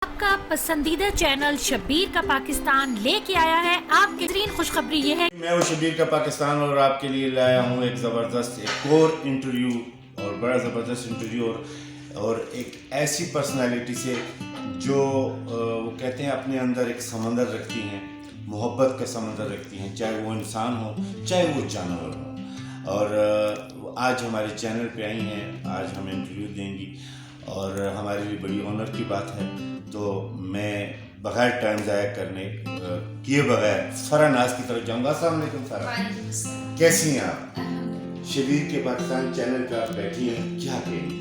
आपका पसंदीदा चैनल शब्बीर का पाकिस्तान लेके आया है आपके बेहतरीन खुशखबरी ये है। मैं हूँ शब्बीर का पाकिस्तान और आपके लिए लाया हूँ एक ज़बरदस्त एक और इंटरव्यू और बड़ा ज़बरदस्त इंटरव्यू और एक ऐसी पर्सनालिटी से जो वो कहते हैं अपने अंदर एक समंदर रखती हैं, मोहब्बत का समंदर रखती हैं, चाहे वो इंसान हो चाहे वो जानवर हो। और आज हमारे चैनल पे आई हैं, आज हमें इंटरव्यू देंगी और हमारे लिए बड़ी ऑनर की बात है। तो मैं बगैर टाइम ज़ाया करने किए बगैर फरा नाज की तरफ जाऊँगा। अस्सलाम वालेकुम फरा, कैसी हैं आप? शब्बीर के पाकिस्तान चैनल पे आप बैठी हैं, क्या कहेंगी?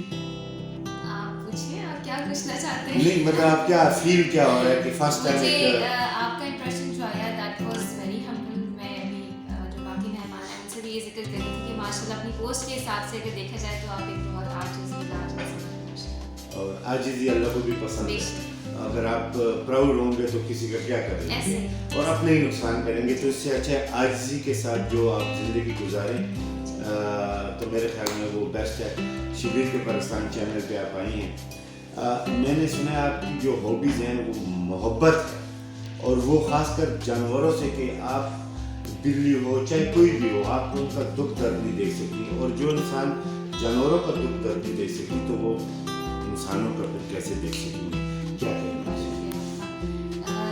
आप पूछिए, आप क्या पूछना चाहते हैं? नहीं मतलब आप क्या फील क्या हो रहा है कि फर्स्ट टाइम मुझे आपका इंप्रेशन जो आया दैट वाज वेरी हम्बल। मैं अभी जो बाकी मेहमान हैं उनसे भी ये जिक्र कर रही थी कि माशाल्लाह अपनी पोस्ट के हिसाब से अगर देखा जाए तो आप एक बहुत आजिज़ और आजिज़ी अल्लाह को भी पसंद है। अगर आप प्राउड होंगे तो किसी का क्या करेंगे और अपने ही नुकसान करेंगे, तो इससे अच्छा है आजिज़ी के साथ जो आप ज़िंदगी गुजारें। तो मेरे ख्याल में वो बेस्ट है। शब्बीर के पाकिस्तान चैनल पे आप आई हैं। मैंने सुना है आपकी जो हॉबीज़ हैं वो मोहब्बत है और वो ख़ासकर जानवरों से, कि आप बिल्ली हो चाहे कोई भी हो आप उनका दुख दर्द नहीं देख सकती, और जो इंसान जानवरों का दुख दर्द नहीं देख सकती तो वो इंसानों का फिर कैसे देख सकेंगे? क्या कहना है?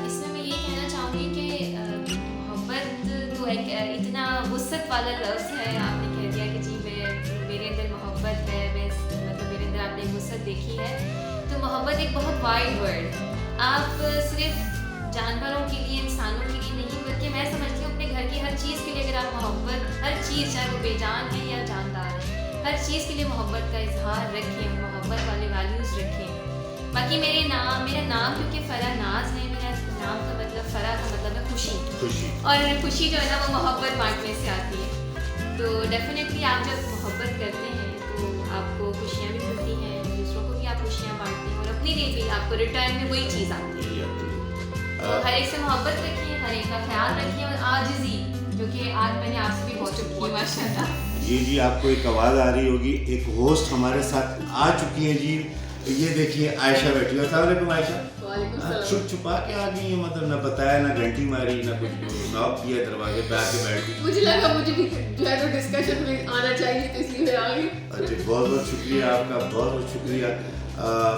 इसमें मैं ये कहना चाहूँगी कि मोहब्बत तो एक इतना वुसअत वाला लफ्ज़ है। आपने कह दिया कि जी मेरे अंदर मोहब्बत है, मतलब मेरे अंदर आपने एक वुसअत देखी है। तो मोहब्बत एक बहुत वाइड वर्ड है। आप सिर्फ जानवरों के लिए, इंसानों के लिए नहीं, बल्कि मैं समझती हूँ अपने घर की हर चीज़ के लिए अगर आप मोहब्बत, हर चीज़ चाहे वो बेजान है या जानदार है, हर चीज़ के लिए मोहब्बत का इजहार रखें, मोहब्बत वाले वैल्यूज़ रखें। बाकी मेरा नाम क्योंकि फरा नाज है, मेरा नाम का मतलब, फरा का मतलब है खुशी, और खुशी जो है ना वो मोहब्बत बांटने से आती है। तो डेफिनेटली आप जब मोहब्बत करते हैं तो आपको खुशियाँ भी मिलती हैं, दूसरों को भी आप खुशियाँ बांटते हैं और अपने लिए भी आपको रिटर्न में वही चीज़ आती है। तो हर एक से मोहब्बत रखिए, हर एक का ख्याल रखिए और आजिज़ी, जो कि आज मैंने आपसे भी बहुत चुकी है माशाल्लाह। जी आपको एक आवाज़ आ रही होगी, एक होस्ट हमारे साथ आ चुकी है जी। ये देखिए आयशा बैठी है। अस्सलाम वालेकुम आयशा। छुप छुपा के आ गई है, मतलब ना बताया, ना घंटी मारी, ना कुछ नॉक किया, दरवाजे पे आके बैठ गई। मुझे लगा मुझे भी जो है तो डिस्कशन में आना चाहिए, तो इसलिए मैं आ गई। अच्छा बहुत बहुत शुक्रिया आपका, बहुत बहुत शुक्रिया।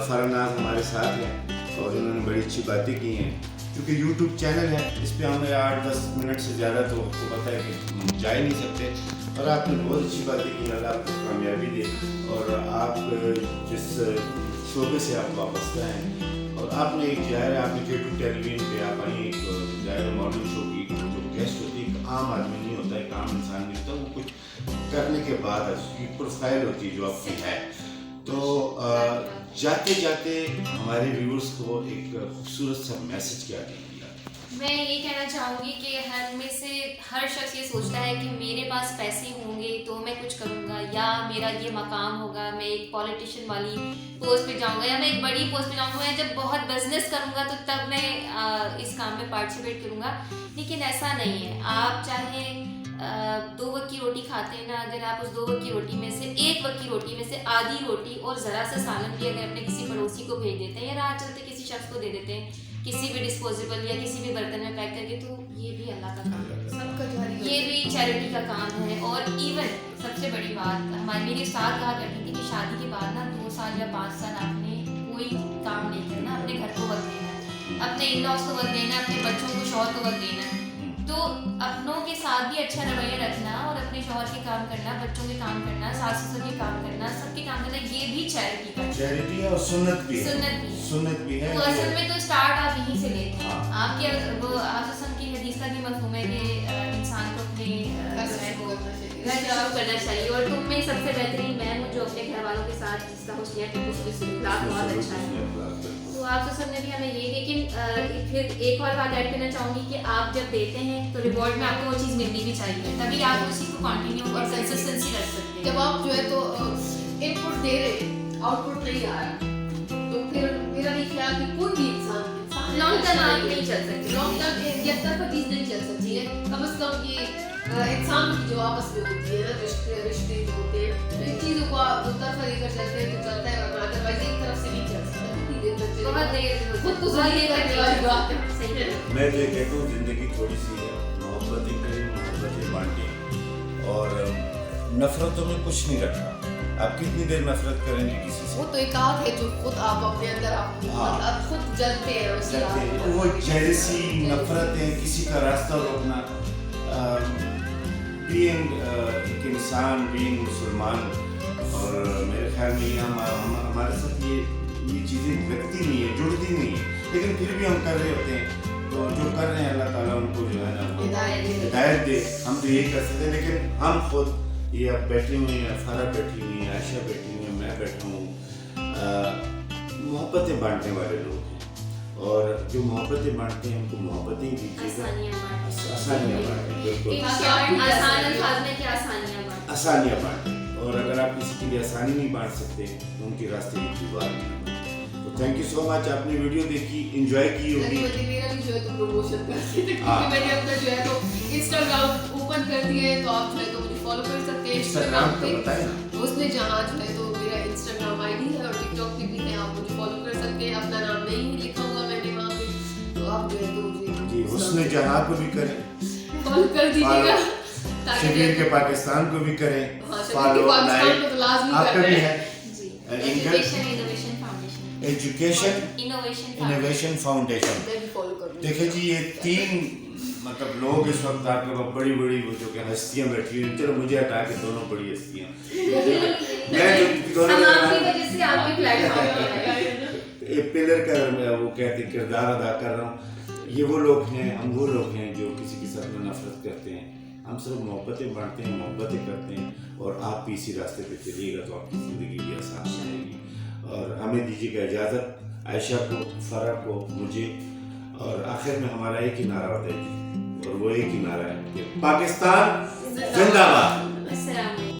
फरनाज हमारे साथ हैं और उन्होंने बड़ी अच्छी बातें की हैं। क्योंकि यूट्यूब चैनल है, इस पर हमें 8-10 मिनट से ज़्यादा तो आपको पता है कि जा ही नहीं सकते, और आपने बहुत अच्छी बातें की। अल्लाह आपको कामयाबी दे और आप जिस शोबे से आप वापस आए, और आपने एक ज़ाहिर आपने K2 टेलीविजन पे आप आई, एक ज़ाहिर मॉर्निंग शो की जो गेस्ट होती है, एक आम आदमी नहीं होता, एक आम इंसान नहीं होता, वो कुछ करने के बाद उसकी प्रोफाइल होती है जो आपकी है। तो जाते जाते हमारे व्यूअर्स को एक खूबसूरत सा मैसेज क्या देंगे? मैं ये कहना चाहूँगी कि हर में से हर शख्स ये सोचता है कि मेरे पास पैसे होंगे तो मैं कुछ करूँगा, या मेरा ये मकाम होगा, मैं एक पॉलिटिशियन वाली पोस्ट पे जाऊँगा, या मैं एक बड़ी पोस्ट पे जाऊँगा, या जब बहुत बिजनेस करूँगा तो तब मैं इस काम में पार्टिसिपेट करूँगा। लेकिन ऐसा नहीं है। आप चाहे 2 वक्त की रोटी खाते हैं ना, अगर आप उस 2 वक्त की रोटी में से 1 वक्त की रोटी में से आधी रोटी और ज़रा सा सालन भी अगर अपने किसी पड़ोसी को भेज देते हैं या राह चलते किसी शख्स को दे देते हैं, किसी भी डिस्पोजेबल या किसी भी बर्तन में पैक करके, तो ये भी अल्लाह का काम है, सबका जारी ये भी चैरिटी का काम है। और इवन सबसे बड़ी बात, हमारी मेरी उस्ताद कहा करती थी कि शादी के बाद ना 2 साल या 5 साल आपने कोई काम नहीं करना, अपने घर को वक्त देना है, अपने इन-लॉज को वक्त देना है, अपने बच्चों को, शौहर को वक्त देना है। तो अपनों के साथ भी अच्छा रवैया रखना और अपने शौहर के काम करना, बच्चों के काम करना, सास ससुर के काम करना, सबके काम करना, ये भी चैरिटी का चैरिटी है और सुन्नत भी है। सुन्नत भी है। तो असल में तो स्टार्ट आप यहीं से लेते हैं। आपके वो आसम की हदीस का भी मफहूम है कि इंसान को अपने घर जवाब करना चाहिए, और तुम में सबसे बेहतरीन मैं हूँ जो अपने घर वालों के साथ जिसका हुस्नियत बहुत अच्छा है। तो आप तो सबने भी हमें ये, लेकिन फिर एक और बात ऐड करना चाहूँगी कि आप जब देते हैं तो रिवॉर्ड में आपको वो चीज़ मिलनी भी चाहिए, तभी आप उस चीज़ को कंटिन्यू और कंसिस्टेंसी रख सकते हैं। जब आप जो है तो इनपुट दे रहे, आउटपुट नहीं आ रहा, तो फिर मेरा नहीं ख्याल कि कोई भी इंसान लॉन्ग टर्म आप नहीं चल सकते, लॉन्ग टर्म ये तरफा चीज़ नहीं चल सकती है। कम से कम ये इंसान की जो आपस में होती है ना, रिश्ते जो होते हैं, तो इन चीज़ों को आप दो तरफा लेकर चलते हैं तो चलता है, वरना अदरवाइज एक तरफ से नहीं चल सकता। बहुत देर खुद को जलील करने वाली बात है। सही है। मैं तो ये कहता हूँ जिंदगी थोड़ी सी है, मोहब्बतें करें, मोहब्बतें बांटें, और नफरतों में कुछ नहीं रखा। आप कितनी देर नफरत करेंगे किसी से? वो तो एक आग है जो खुद आप अपने अंदर आप खुद जलते हैं उसी आग में। वो जेलसी, नफरतें, किसी का रास्ता रोकना, बीइंग एक इंसान, बीइंग मुसलमान, और मेरे ख्याल में हमारे साथ ये चीज़ें लगती नहीं है, जुड़ती नहीं है, लेकिन फिर भी हम कर रहे होते हैं। तो जो कर रहे हैं अल्लाह ताला उनको जो है ना वो हिदायत दे। हम तो यही कर सकते हैं, लेकिन हम खुद ये अब बैठी हुई हैं, फारा बैठी हुई हैं, आयशा बैठी हुई हैं, मैं बैठा हूँ, मोहब्बतें बांटने वाले लोग हैं, और जो मोहब्बतें बांटते हैं उनको मोहब्बतें ही दीजिएगा, आसानियाँ बांटें, बिल्कुल आसान अल्फाज में क्या आसानियाँ बांटें। आसानियाँ बांटें, और अगर आप किसी के लिए आसानी नहीं बांट सकते तो उनके रास्ते की दीवार नहीं। तो थैंक यू सो मच, आपने वीडियो देखी, एंजॉय की होगी। मेरा भी जो है तो प्रमोशन करती है, हाँ। क्योंकि मैंने अपना जो है तो इंस्टाग्राम ओपन कर दिया है, तो आप जो है तो मुझे फॉलो कर सकते हैं इंस्टाग्राम का बताएं ना। उसमें जहाँ जो है तो मेरा इंस्टाग्राम आईडी है और टिकटॉक पे भी है, आप मुझे फॉलो कर सकते हैं। अपना नाम नहीं लिखा हुआ मैंने वहाँ पे, तो आप जो है तो जी, उसने जहाँ को भी करें, फॉलो कर दीजिएगा। शबीर के पाकिस्तान को भी करें, हाँ, शबीर फॉलो, के पाकिस्तान लाइक, को तो लाजमी आपका करना भी है। है जी, इनका education education innovation foundation innovation foundation. मैं भी फॉलो कर लूँगी। देखिए जी, ये 3 मतलब लोग इस वक्त आपके पास बड़ी बड़ी वो जो कि हस्तियाँ बैठी हुई, चलो मुझे हटा के दोनों बड़ी हस्तियाँ, मैं जो दोनों हम आपकी वजह से आपके प्लेटफॉर्म पे आए। एक पिलर का वो कहते हैं किरदार अदा कर रहा हूँ। ये वो लोग हैं, हम वो लोग हैं जो किसी के साथ में नफरत करते हैं। हम सिर्फ मोहब्बतें बांटते हैं, मोहब्बतें करते हैं, और आप भी इसी रास्ते पे चलिएगा तो आपकी ज़िंदगी भी आसान हो जाएगी। और हमें दीजिएगा इजाज़त, आयशा को, फरा को, मुझे, और आखिर में हमारा एक ही नारा होता है, और वो एक ही नारा है कि पाकिस्तान जिंदाबाद।